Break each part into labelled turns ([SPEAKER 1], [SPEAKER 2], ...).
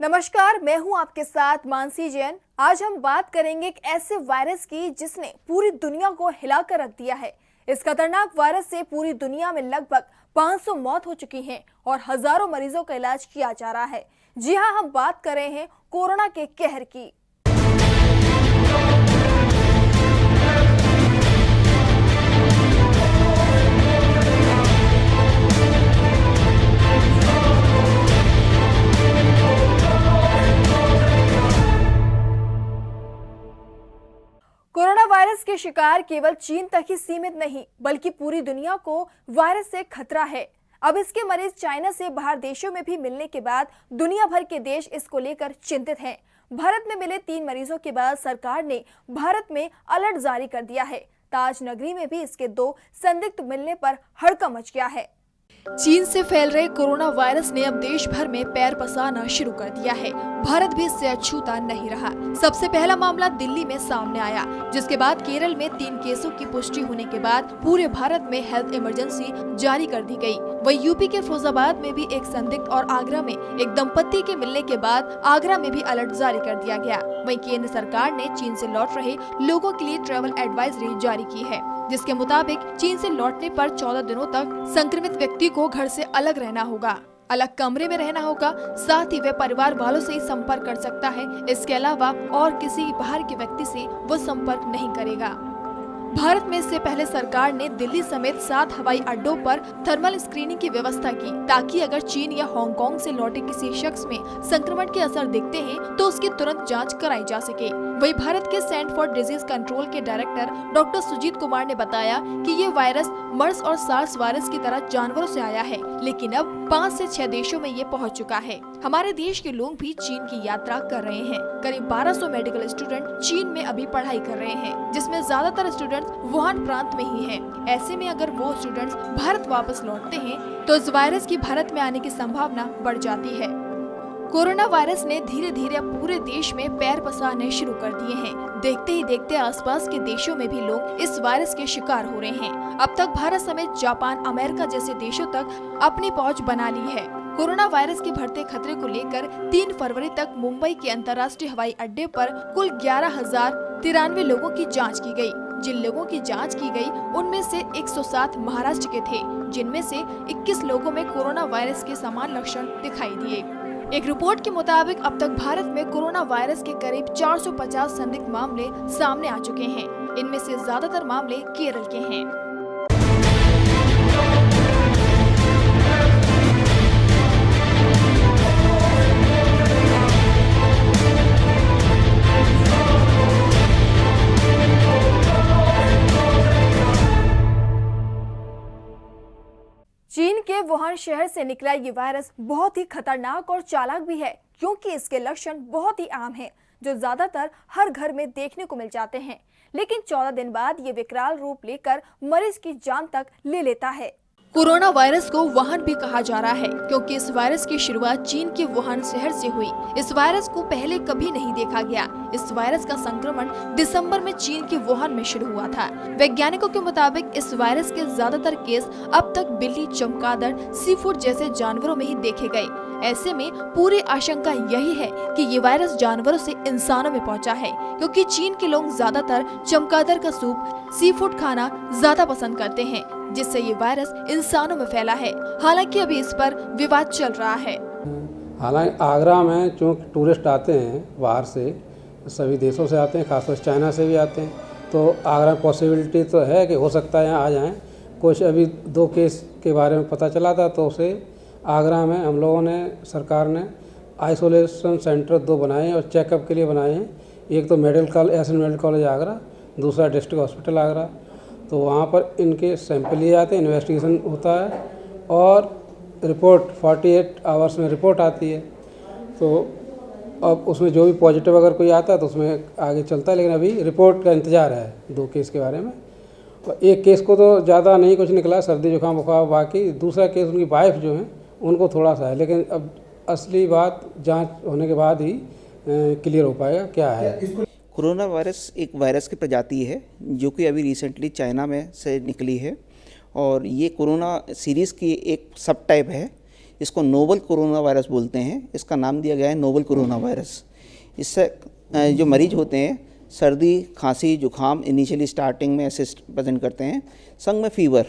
[SPEAKER 1] नमस्कार, मैं हूं आपके साथ मानसी जैन। आज हम बात करेंगे एक ऐसे वायरस की जिसने पूरी दुनिया को हिलाकर रख दिया है। इस खतरनाक वायरस से पूरी दुनिया में लगभग 500 मौत हो चुकी हैं और हजारों मरीजों का इलाज किया जा रहा है। जी हां, हम बात कर रहे हैं कोरोना के कहर की। कोरोना वायरस के शिकार केवल चीन तक ही सीमित नहीं, बल्कि पूरी दुनिया को वायरस से खतरा है। अब इसके मरीज चाइना से बाहर देशों में भी मिलने के बाद दुनिया भर के देश इसको लेकर चिंतित हैं। भारत में मिले 3 मरीजों के बाद सरकार ने भारत में अलर्ट जारी कर दिया है। ताज नगरी में भी इसके 2 संदिग्ध मिलने पर हड़कंप मच गया है। चीन से फैल रहे कोरोना वायरस ने अब देश भर में पैर पसारना शुरू कर दिया है। भारत भी इससे अछूता नहीं रहा। सबसे पहला मामला दिल्ली में सामने आया, जिसके बाद केरल में 3 केसों की पुष्टि होने के बाद पूरे भारत में हेल्थ इमरजेंसी जारी कर दी गई। वहीं यूपी के फिरोजाबाद में भी एक संदिग्ध और आगरा में एक दंपति के मिलने के बाद आगरा में भी अलर्ट जारी कर दिया गया। वहीं केंद्र सरकार ने चीन से लौट रहे लोगों के लिए ट्रैवल एडवाइजरी जारी की है, जिसके मुताबिक चीन से लौटने पर 14 दिनों तक संक्रमित व्यक्ति को घर से अलग रहना होगा, अलग कमरे में रहना होगा। साथ ही वह परिवार वालों से ही संपर्क कर सकता है। इसके अलावा और किसी बाहर के व्यक्ति से वो संपर्क नहीं करेगा। भारत में इससे पहले सरकार ने दिल्ली समेत 7 हवाई अड्डों पर थर्मल स्क्रीनिंग की व्यवस्था की, ताकि अगर चीन या हांगकांग से लौटे किसी शख्स में संक्रमण के असर दिखते हैं तो उसकी तुरंत जांच कराई जा सके। वहीं भारत के सेंटर फॉर डिजीज कंट्रोल के डायरेक्टर डॉक्टर सुजीत कुमार ने बताया कि ये वायरस मर्स और सार्स वायरस की तरह जानवरों से आया है, लेकिन अब 5 से 6 देशों में ये पहुंच चुका है। हमारे देश के लोग भी चीन की यात्रा कर रहे हैं। करीब 1200 मेडिकल स्टूडेंट चीन में अभी पढ़ाई कर रहे हैं, जिसमें ज्यादातर स्टूडेंट्स वुहान प्रांत में ही हैं। ऐसे में अगर वो स्टूडेंट्स भारत वापस लौटते हैं तो इस वायरस की भारत में आने की संभावना बढ़ जाती है। कोरोना वायरस ने धीरे धीरे अब पूरे देश में पैर पसारने शुरू कर दिए हैं। देखते ही देखते आसपास के देशों में भी लोग इस वायरस के शिकार हो रहे हैं। अब तक भारत समेत जापान, अमेरिका जैसे देशों तक अपनी पहुंच बना ली है। कोरोना वायरस के बढ़ते खतरे को लेकर 3 फरवरी तक मुंबई के अंतर्राष्ट्रीय हवाई अड्डे पर कुल 11,093 लोगों की जाँच की गयी। जिन लोगों की जांच की गई उनमें से 107 महाराष्ट्र के थे, जिनमें से 21 लोगों में कोरोना वायरस के समान लक्षण दिखाई दिए। एक रिपोर्ट के मुताबिक अब तक भारत में कोरोना वायरस के करीब 450 संदिग्ध मामले सामने आ चुके हैं। इनमें से ज्यादातर मामले केरल के हैं। चीन के वुहान शहर से निकला ये वायरस बहुत ही खतरनाक और चालाक भी है, क्योंकि इसके लक्षण बहुत ही आम हैं, जो ज्यादातर हर घर में देखने को मिल जाते हैं। लेकिन 14 दिन बाद ये विकराल रूप लेकर मरीज की जान तक ले लेता है। कोरोना वायरस को वुहान भी कहा जा रहा है, क्योंकि इस वायरस की शुरुआत चीन के वुहान शहर से हुई। इस वायरस को पहले कभी नहीं देखा गया। इस वायरस का संक्रमण दिसंबर में चीन के वुहान में शुरू हुआ था। वैज्ञानिकों के मुताबिक इस वायरस के ज्यादातर केस अब तक बिल्ली, चमगादड़, सी फूड जैसे जानवरों में ही देखे गए। ऐसे में पूरी आशंका यही है कि ये वायरस जानवरों से इंसानों में पहुंचा है, क्योंकि चीन के लोग ज्यादातर चमगादड़ का सूप, सी फूड खाना ज्यादा पसंद करते हैं, जिससे ये वायरस इंसानों में फैला है। हालांकि अभी इस पर विवाद चल रहा है।
[SPEAKER 2] हालांकि आगरा में चूँकि टूरिस्ट आते हैं बाहर से, सभी देशों से आते हैं, खासकर चाइना से भी आते हैं, तो आगरा में पॉसिबिलिटी तो है कि हो सकता है यहाँ आ जाएं। कुछ अभी 2 केस के बारे में पता चला था, तो उसे आगरा में हम लोगों ने, सरकार ने आइसोलेशन सेंटर 2 बनाए हैं और चेकअप के लिए बनाए हैं। एक तो मेडिकल कॉलेज आगरा, दूसरा डिस्ट्रिक्ट हॉस्पिटल आगरा। तो वहाँ पर इनके सैंपल लिए जाते हैं, इन्वेस्टिगेशन होता है और रिपोर्ट 48 आवर्स में रिपोर्ट आती है। तो अब उसमें जो भी पॉजिटिव अगर कोई आता है तो उसमें आगे चलता है, लेकिन अभी रिपोर्ट का इंतज़ार है 2 केस के बारे में। और एक केस को तो ज़्यादा नहीं कुछ निकला, सर्दी जुकाम बुखार, बाकी दूसरा केस उनकी वाइफ जो है उनको थोड़ा सा है, लेकिन अब असली बात जांच होने के बाद ही क्लियर हो पाएगा क्या है।
[SPEAKER 3] कोरोना वायरस एक वायरस की प्रजाति है जो कि अभी रिसेंटली चाइना में से निकली है और ये कोरोना सीरीज़ की एक सब टाइप है। इसको नोवल कोरोना वायरस बोलते हैं। इसका नाम दिया गया है नोवल कोरोना वायरस। इससे जो मरीज होते हैं सर्दी, खांसी, जुखाम इनिशियली स्टार्टिंग में ऐसे प्रेजेंट करते हैं, संग में फीवर,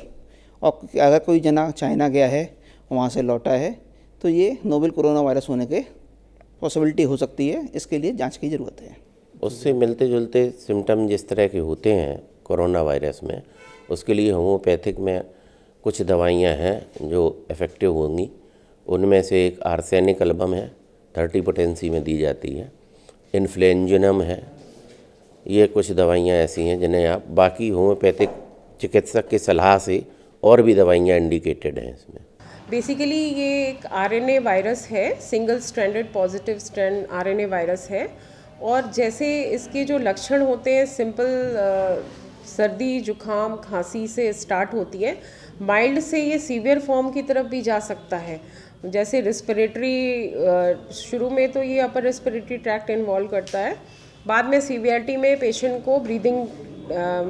[SPEAKER 3] और अगर कोई जना चाइना गया है, वहाँ से लौटा है, तो ये नोवल कोरोना वायरस होने के पॉसिबिलिटी हो सकती है। इसके लिए जांच की ज़रूरत है।
[SPEAKER 4] उससे मिलते जुलते सिम्टम जिस तरह के होते हैं कोरोना वायरस में, उसके लिए होम्योपैथिक में कुछ दवाइयां हैं जो इफ़ेक्टिव होंगी। उनमें से एक आर्सेनिक एल्बम है, 30 पोटेंसी में दी जाती है। इन्फ्लुएंजिनम है। ये कुछ दवाइयां ऐसी हैं जिन्हें आप बाकी होम्योपैथिक चिकित्सक की सलाह से, और भी दवाइयां इंडिकेटेड हैं इसमें।
[SPEAKER 5] बेसिकली ये एक आरएनए वायरस है, single stranded positive strand RNA virus है। और जैसे इसके जो लक्षण होते हैं, सिंपल सर्दी, जुखाम, खांसी से स्टार्ट होती है। माइल्ड से ये सीवियर फॉर्म की तरफ भी जा सकता है। जैसे रिस्पिरेटरी, शुरू में तो ये अपर रिस्पिरेटरी ट्रैक्ट इन्वॉल्व करता है, बाद में सीवियरिटी में पेशेंट को ब्रीदिंग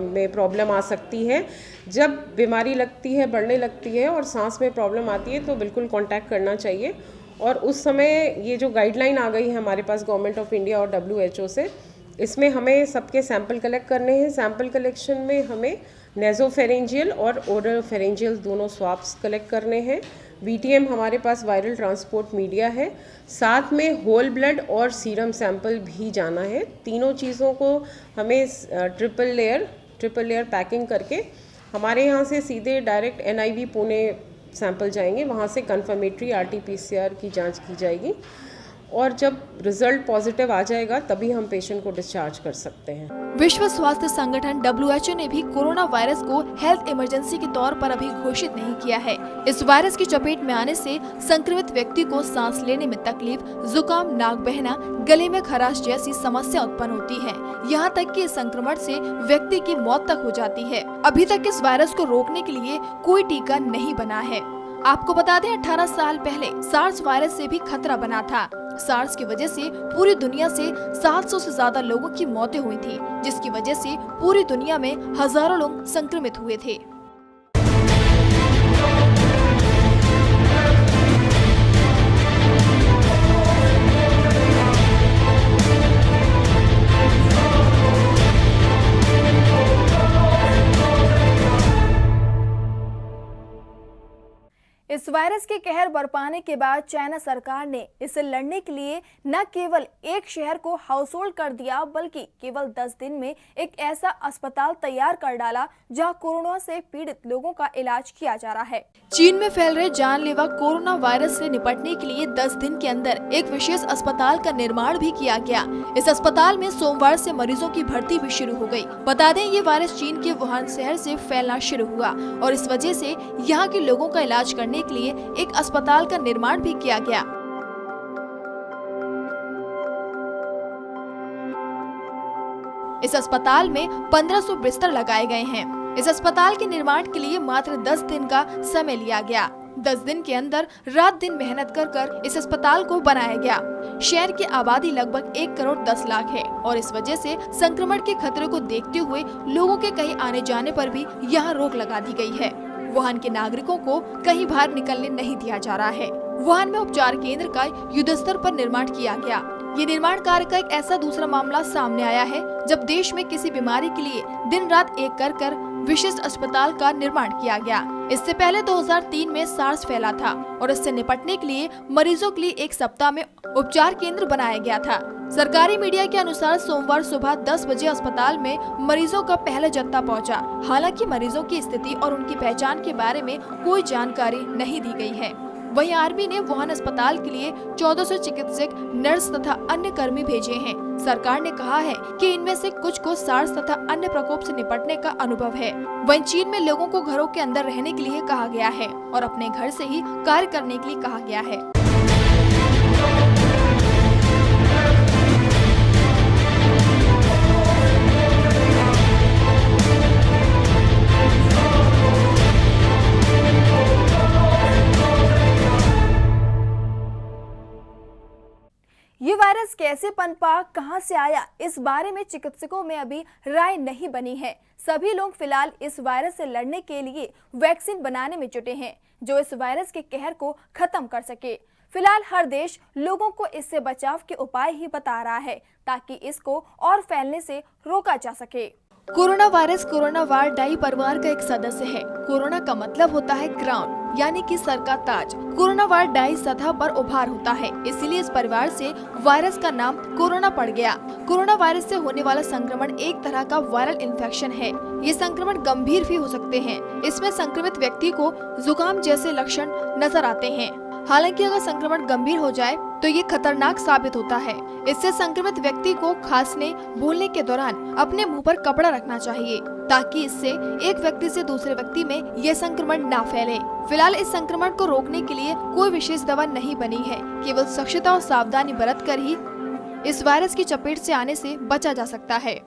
[SPEAKER 5] में प्रॉब्लम आ सकती है। जब बीमारी लगती है, बढ़ने लगती है और सांस में प्रॉब्लम आती है तो बिल्कुल कांटेक्ट करना चाहिए। और उस समय ये जो गाइडलाइन आ गई है हमारे पास गवर्नमेंट ऑफ इंडिया और WHO से, इसमें हमें सबके सैंपल कलेक्ट करने हैं। सैंपल कलेक्शन में हमें नेज़ोफेरेंजियल और ओरोफेरेंजियल दोनों स्वाब्स कलेक्ट करने हैं। VTM हमारे पास वायरल ट्रांसपोर्ट मीडिया है, साथ में होल ब्लड और सीरम सैंपल भी जाना है। तीनों चीज़ों को हमें ट्रिपल लेयर पैकिंग करके हमारे यहाँ से सीधे डायरेक्ट NIV पुणे सैंपल जाएंगे, वहाँ से कंफर्मेटरी RT-PCR की जांच की जाएगी, और जब रिजल्ट पॉजिटिव आ जाएगा तभी हम पेशेंट को डिस्चार्ज कर सकते हैं।
[SPEAKER 1] विश्व स्वास्थ्य संगठन WHO ने भी कोरोना वायरस को हेल्थ इमरजेंसी के तौर पर अभी घोषित नहीं किया है। इस वायरस की चपेट में आने से संक्रमित व्यक्ति को सांस लेने में तकलीफ, जुकाम, नाक बहना, गले में खराश जैसी समस्या उत्पन्न होती है। यहाँ तक कि इस संक्रमण से व्यक्ति की मौत तक हो जाती है। अभी तक इस वायरस को रोकने के लिए कोई टीका नहीं बना है। आपको बता दें, 18 साल पहले सार्स वायरस से भी खतरा बना था। सार्स की वजह से पूरी दुनिया से 700 से ज्यादा लोगों की मौतें हुई थी, जिसकी वजह से पूरी दुनिया में हजारों लोग संक्रमित हुए थे। इस वायरस के कहर बरपाने के बाद चाइना सरकार ने इससे लड़ने के लिए न केवल एक शहर को हाउस होल्ड कर दिया, बल्कि केवल 10 दिन में एक ऐसा अस्पताल तैयार कर डाला जहां कोरोना से पीड़ित लोगों का इलाज किया जा रहा है। चीन में फैल रहे जानलेवा कोरोना वायरस से निपटने के लिए 10 दिन के अंदर एक विशेष अस्पताल का निर्माण भी किया गया। इस अस्पताल में सोमवार से मरीजों की भर्ती भी शुरू हो गई। बता दें, ये वायरस चीन के वुहान शहर से फैलना शुरू हुआ और इस वजह से यहाँ के लोगों का इलाज करने के लिए एक अस्पताल का निर्माण भी किया गया। इस अस्पताल में 1500 बिस्तर लगाए गए हैं। इस अस्पताल के निर्माण के लिए मात्र 10 दिन का समय लिया गया। 10 दिन के अंदर रात दिन मेहनत कर इस अस्पताल को बनाया गया। शहर की आबादी लगभग 1 करोड़ 10 लाख है और इस वजह से संक्रमण के खतरे को देखते हुए लोगों के कहीं आने जाने पर भी यहाँ रोक लगा दी गई है। वुहान के नागरिकों को कहीं बाहर निकलने नहीं दिया जा रहा है। वुहान में उपचार केंद्र का युद्ध स्तर पर निर्माण किया गया। ये निर्माण कार्य का एक ऐसा दूसरा मामला सामने आया है जब देश में किसी बीमारी के लिए दिन रात एक कर विशिष्ट अस्पताल का निर्माण किया गया। इससे पहले 2003 में सार्स फैला था और इससे निपटने के लिए मरीजों के लिए एक सप्ताह में उपचार केंद्र बनाया गया था। सरकारी मीडिया के अनुसार सोमवार सुबह 10 बजे अस्पताल में मरीजों का पहला जत्था पहुंचा। हालांकि मरीजों की स्थिति और उनकी पहचान के बारे में कोई जानकारी नहीं दी गई है। वहीं आर्मी ने वुहान अस्पताल के लिए 1400 चिकित्सक, नर्स तथा अन्य कर्मी भेजे हैं। सरकार ने कहा है कि इनमें से कुछ को सार्स तथा अन्य प्रकोप से निपटने का अनुभव है। वहीं चीन में लोगों को घरों के अंदर रहने के लिए कहा गया है और अपने घर से ही कार्य करने के लिए कहा गया है। ये वायरस कैसे पनपा, कहां से आया, इस बारे में चिकित्सकों में अभी राय नहीं बनी है। सभी लोग फिलहाल इस वायरस से लड़ने के लिए वैक्सीन बनाने में जुटे हैं, जो इस वायरस के कहर को खत्म कर सके। फिलहाल हर देश लोगों को इससे बचाव के उपाय ही बता रहा है ताकि इसको और फैलने से रोका जा सके। कोरोना वायरस कोरोनावार डाई परिवार का एक सदस्य है। कोरोना का मतलब होता है क्राउन, यानी कि सर का ताज। कोरोनावार डाई सतह पर उभार होता है, इसीलिए इस परिवार से वायरस का नाम कोरोना पड़ गया। कोरोना वायरस से होने वाला संक्रमण एक तरह का वायरल इन्फेक्शन है। ये संक्रमण गंभीर भी हो सकते हैं। इसमें संक्रमित व्यक्ति को जुकाम जैसे लक्षण नजर आते हैं। हालांकि अगर संक्रमण गंभीर हो जाए तो ये खतरनाक साबित होता है। इससे संक्रमित व्यक्ति को खांसने बोलने के दौरान अपने मुंह पर कपड़ा रखना चाहिए ताकि इससे एक व्यक्ति से दूसरे व्यक्ति में ये संक्रमण ना फैले। फिलहाल इस संक्रमण को रोकने के लिए कोई विशेष दवा नहीं बनी है। केवल स्वच्छता और सावधानी बरतकर ही इस वायरस की चपेट से आने से बचा जा सकता है।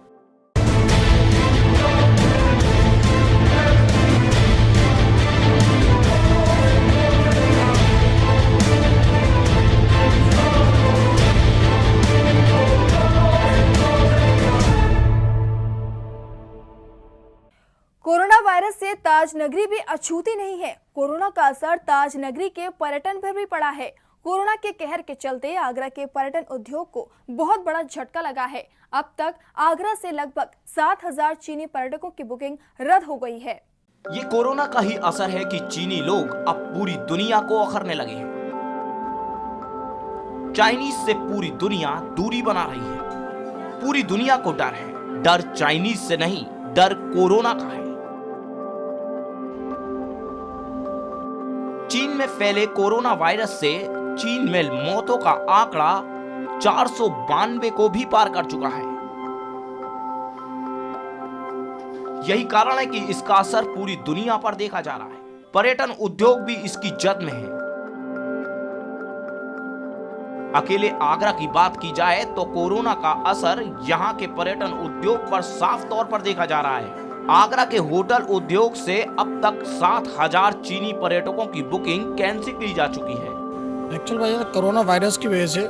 [SPEAKER 1] कोरोना वायरस से ताज नगरी भी अछूती नहीं है। कोरोना का असर ताज नगरी के पर्यटन पर भी पड़ा है। कोरोना के कहर के चलते आगरा के पर्यटन उद्योग को बहुत बड़ा झटका लगा है। अब तक आगरा से लगभग 7,000 चीनी पर्यटकों की बुकिंग रद्द हो गई है।
[SPEAKER 6] ये कोरोना का ही असर है कि चीनी लोग अब पूरी दुनिया को अखरने लगे हैं। चाइनीज से पूरी दुनिया दूरी बना रही है। पूरी दुनिया को डर है। डर चाइनीज से नहीं, डर कोरोना का है। चीन में फैले कोरोना वायरस से चीन में मौतों का आंकड़ा 492 को भी पार कर चुका है। यही कारण है कि इसका असर पूरी दुनिया पर देखा जा रहा है। पर्यटन उद्योग भी इसकी जद में है। अकेले आगरा की बात की जाए तो कोरोना का असर यहां के पर्यटन उद्योग पर साफ तौर पर देखा जा रहा है। आगरा के होटल उद्योग से अब तक 7,000 चीनी पर्यटकों की बुकिंग कैंसिल की जा चुकी है।
[SPEAKER 7] एक्चुअल वजह कोरोना वायरस की वजह से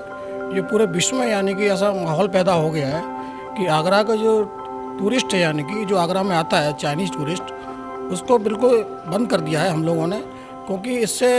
[SPEAKER 7] ये पूरे विश्व में यानी कि ऐसा माहौल पैदा हो गया है कि आगरा का जो टूरिस्ट है यानी कि जो आगरा में आता है चाइनीज़ टूरिस्ट, उसको बिल्कुल बंद कर दिया है हम लोगों ने, क्योंकि इससे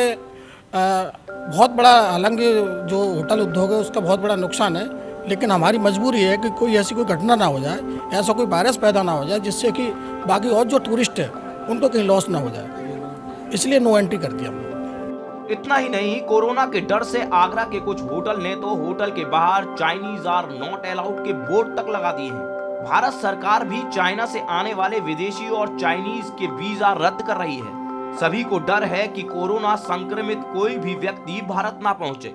[SPEAKER 7] बहुत बड़ा, हालांकि जो होटल उद्योग है उसका बहुत बड़ा नुकसान है, लेकिन हमारी मजबूरी है कि कोई ऐसी कोई घटना ना हो जाए, ऐसा कोई वायरस पैदा ना हो जाए जिससे कि बाकी और जो टूरिस्ट है उनको कहीं लॉस ना हो जाए, इसलिए नो एंट्री कर दिया हम लोग।
[SPEAKER 6] इतना ही नहीं, कोरोना के डर से आगरा के कुछ होटल ने तो होटल के बाहर चाइनीज आर नॉट अलाउड के बोर्ड तक लगा दिए हैं। भारत सरकार भी चाइना से आने वाले विदेशी और चाइनीज के वीजा रद्द कर रही है। सभी को डर है कि कोरोना संक्रमित कोई भी व्यक्ति भारत ना पहुंचे।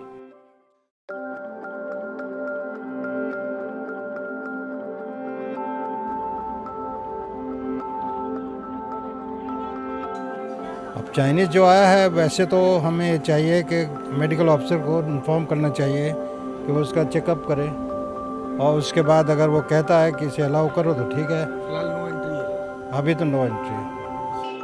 [SPEAKER 8] अब चाइनीज़ जो आया है, वैसे तो हमें चाहिए कि मेडिकल ऑफिसर को इन्फॉर्म करना चाहिए कि वो उसका चेकअप करे, और उसके बाद अगर वो कहता है कि इसे अलाउ करो तो ठीक है। फिलहाल नो एंट्री है, अभी तो नो एंट्री है।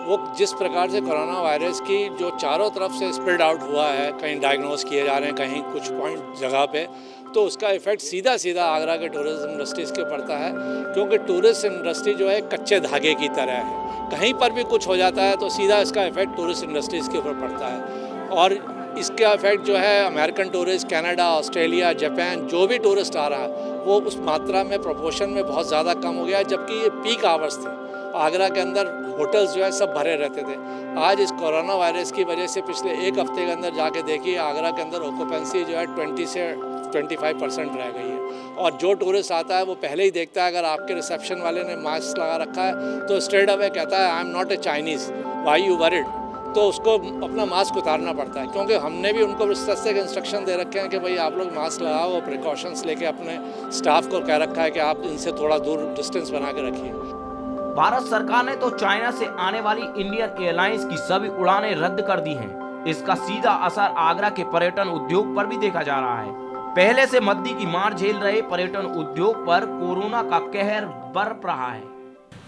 [SPEAKER 9] वो जिस प्रकार से कोरोना वायरस की जो चारों तरफ से स्प्रेड आउट हुआ है, कहीं डायग्नोस किए जा रहे हैं, कहीं कुछ पॉइंट जगह पे, तो उसका इफेक्ट सीधा सीधा आगरा के टूरिज्म इंडस्ट्रीज़ के पड़ता है, क्योंकि टूरिस्ट इंडस्ट्री जो है कच्चे धागे की तरह है। कहीं पर भी कुछ हो जाता है तो सीधा इसका इफेक्ट टूरिस्ट इंडस्ट्रीज़ के ऊपर पड़ता है। और इसका इफेक्ट जो है American tourist, Canada, Australia, Japan, जो भी टूरिस्ट आ रहा है वो उस मात्रा में प्रोपोर्शन में बहुत ज़्यादा कम हो गया है, जबकि ये पीक आवर्स थे। आगरा के अंदर होटल्स जो है सब भरे रहते थे। आज इस कोरोना वायरस की वजह से पिछले एक हफ्ते के अंदर जाके देखिए, आगरा के अंदर ऑक्यूपेंसी जो है 20 से 25% रह गई है। और जो टूरिस्ट आता है वो पहले ही देखता है, अगर आपके रिसेप्शन वाले ने मास्क लगा रखा है तो स्ट्रेट अवे कहता है I am not a Chinese, why you worried, तो उसको अपना मास्क उतारना पड़ता है। क्योंकि हमने भी उनको इस तरह से इंस्ट्रक्शन दे रखे हैं कि भाई आप लोग मास्क लगाओ, और प्रिकॉशंस लेके अपने स्टाफ को कह रखा है कि आप इनसे थोड़ा दूर डिस्टेंस बना के रखिए।
[SPEAKER 6] भारत सरकार ने तो चाइना से आने वाली इंडियन एयरलाइंस की सभी उड़ानें रद्द कर दी हैं। इसका सीधा असर आगरा के पर्यटन उद्योग पर भी देखा जा रहा है। पहले से मद्दी की मार झेल रहे पर्यटन उद्योग पर कोरोना का कहर बरप रहा है।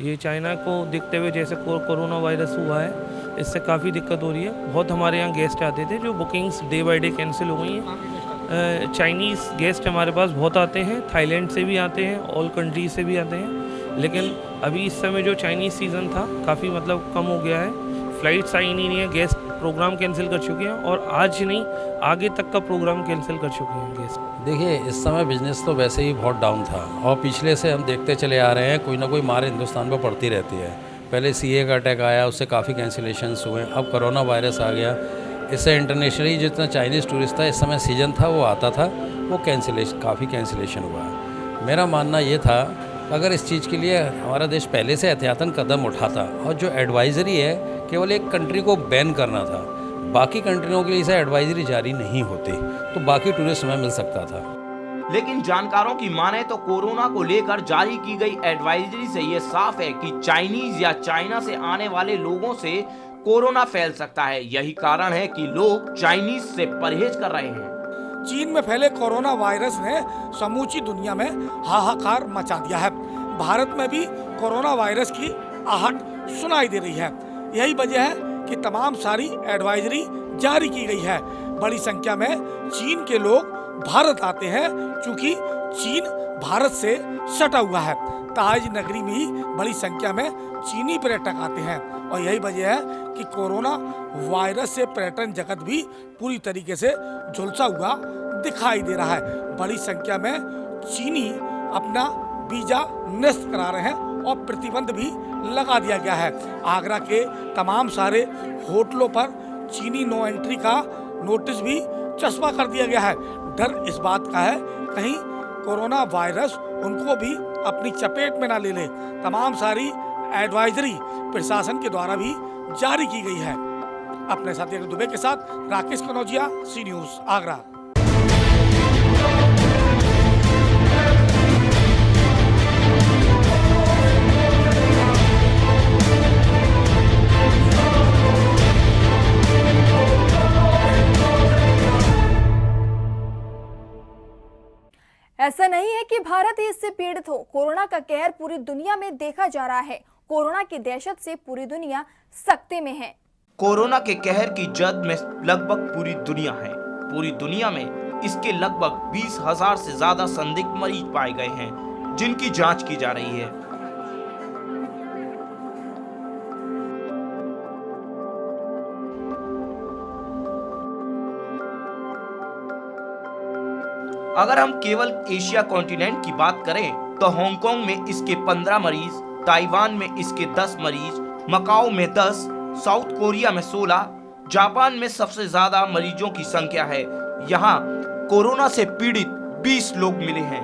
[SPEAKER 10] ये चाइना को देखते हुए जैसे कोरोना वायरस हुआ है, इससे काफ़ी दिक्कत हो रही है। बहुत हमारे यहाँ गेस्ट आते थे, जो bookings day by day cancel हो गई हैं। चाइनीज़ गेस्ट हमारे पास बहुत आते हैं, थाईलैंड से भी आते हैं, ऑल कंट्रीज से भी आते हैं। लेकिन अभी इस समय जो चाइनीज़ सीज़न था काफ़ी मतलब कम हो गया है। फ्लाइट्स आई नहीं है, गेस्ट प्रोग्राम कैंसिल कर चुके हैं और आज नहीं आगे तक का प्रोग्राम कैंसिल कर चुके हैं गेस्ट।
[SPEAKER 11] देखिए, इस समय बिजनेस तो वैसे ही बहुत डाउन था और पिछले से हम देखते चले आ रहे हैं कोई ना कोई मार हिंदुस्तान पर पड़ती रहती है। पहले सीए का अटैक आया, उससे काफ़ी कैंसिलेशंस हुए, अब कोरोना वायरस आ गया, इससे इंटरनेशनली जितना चाइनीज़ टूरिस्ट था, इस समय सीजन था वो आता था, वो काफ़ी कैंसिलेशन हुआ है। मेरा मानना ये था अगर इस चीज़ के लिए हमारा देश पहले से एहतियातन कदम उठाता और जो एडवाइज़री है केवल एक कंट्री को बैन करना था, बाकी कंट्रियों के लिए इसे एडवाइजरी जारी नहीं होती तो बाकी टूरिस्ट हमें मिल सकता था।
[SPEAKER 6] लेकिन जानकारों की माने तो कोरोना को लेकर जारी की गई एडवाइजरी से ये साफ है कि चाइनीज या चाइना से आने वाले लोगों से कोरोना फैल सकता है। यही कारण है कि लोग चाइनीज से परहेज कर रहे हैं।
[SPEAKER 12] चीन में फैले कोरोना वायरस ने समूची दुनिया में हाहाकार मचा दिया है। भारत में भी कोरोना वायरस की आहट सुनाई दे रही है। यही वजह है कि तमाम सारी एडवाइजरी जारी की गई है। बड़ी संख्या में चीन के लोग भारत आते हैं क्योंकि चीन भारत से सटा हुआ है। ताज नगरी में ही बड़ी संख्या में चीनी पर्यटक आते हैं और यही वजह है कि कोरोना वायरस से पर्यटन जगत भी पूरी तरीके से झुलसा हुआ दिखाई दे रहा है। बड़ी संख्या में चीनी अपना वीजा निरस्त करा रहे हैं और प्रतिबंध भी लगा दिया गया है। आगरा के तमाम सारे होटलों पर चीनी नो एंट्री का नोटिस भी चस्पा कर दिया गया है। डर इस बात का है कहीं कोरोना वायरस उनको भी अपनी चपेट में ना ले ले। तमाम सारी एडवाइजरी प्रशासन के द्वारा भी जारी की गई है। अपने साथी दुबे के साथ राकेश कनौजिया, सी न्यूज़ आगरा।
[SPEAKER 1] ऐसा नहीं है कि भारत ही इससे पीड़ित हो। कोरोना का कहर पूरी दुनिया में देखा जा रहा है। कोरोना की दहशत से पूरी दुनिया सकते में है।
[SPEAKER 6] कोरोना के कहर की जद में लगभग पूरी दुनिया है। पूरी दुनिया में इसके लगभग 20,000 से ज्यादा संदिग्ध मरीज पाए गए हैं जिनकी जांच की जा रही है। अगर हम केवल एशिया कॉन्टिनेंट की बात करें तो हांगकांग में इसके 15 मरीज, ताइवान में इसके 10 मरीज, मकाओ में 10, साउथ कोरिया में 16, जापान में सबसे ज्यादा मरीजों की संख्या है। यहाँ कोरोना से पीड़ित 20 लोग मिले हैं।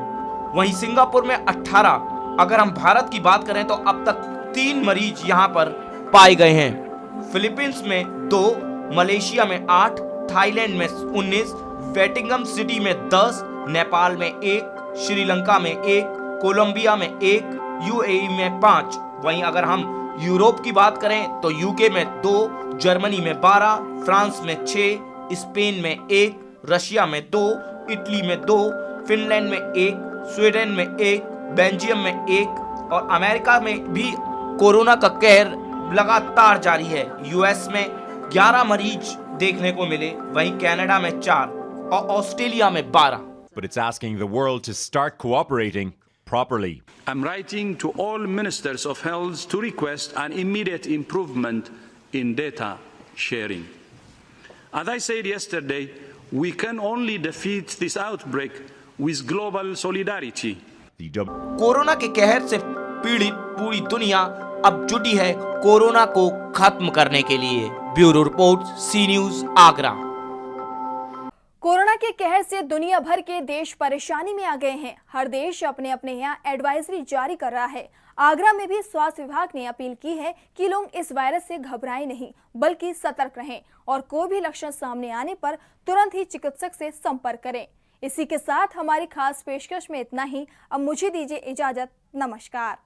[SPEAKER 6] वहीं सिंगापुर में 18। अगर हम भारत की बात करें तो अब तक 3 मरीज यहाँ पर पाए गए हैं। फिलीपींस में 2, मलेशिया में 8, थाईलैंड में 19, वेटिंगम सिटी में 10, नेपाल में 1, श्रीलंका में 1, कोलंबिया में 1, यूएई में 5। वहीं अगर हम यूरोप की बात करें तो यूके में 2, जर्मनी में 12, फ्रांस में 6, स्पेन में 1, रशिया में 2, इटली में 2, फिनलैंड में 1, स्वीडन में 1, बेल्जियम में 1 और अमेरिका में भी कोरोना का कहर लगातार जारी है। यूएस में 11 मरीज देखने को मिले, वहीं कनाडा में 4 और ऑस्ट्रेलिया में 12।
[SPEAKER 13] But it's asking the world to start cooperating properly.
[SPEAKER 14] I'm writing to all ministers of health to request an immediate improvement in data sharing. As I said yesterday, we can only defeat this outbreak with global solidarity.
[SPEAKER 6] Corona के कहर से पीड़ित पूरी दुनिया अब जुटी है corona को खत्म करने के लिए। ब्यूरो रिपोर्ट, सी न्यूज़ आगरा।
[SPEAKER 1] कोरोना के कहर से दुनिया भर के देश परेशानी में आ गए हैं। हर देश अपने अपने यहाँ एडवाइजरी जारी कर रहा है। आगरा में भी स्वास्थ्य विभाग ने अपील की है कि लोग इस वायरस से घबराएं नहीं, बल्कि सतर्क रहें और कोई भी लक्षण सामने आने पर तुरंत ही चिकित्सक से संपर्क करें। इसी के साथ हमारी खास पेशकश में इतना ही। अब मुझे दीजिए इजाजत। नमस्कार।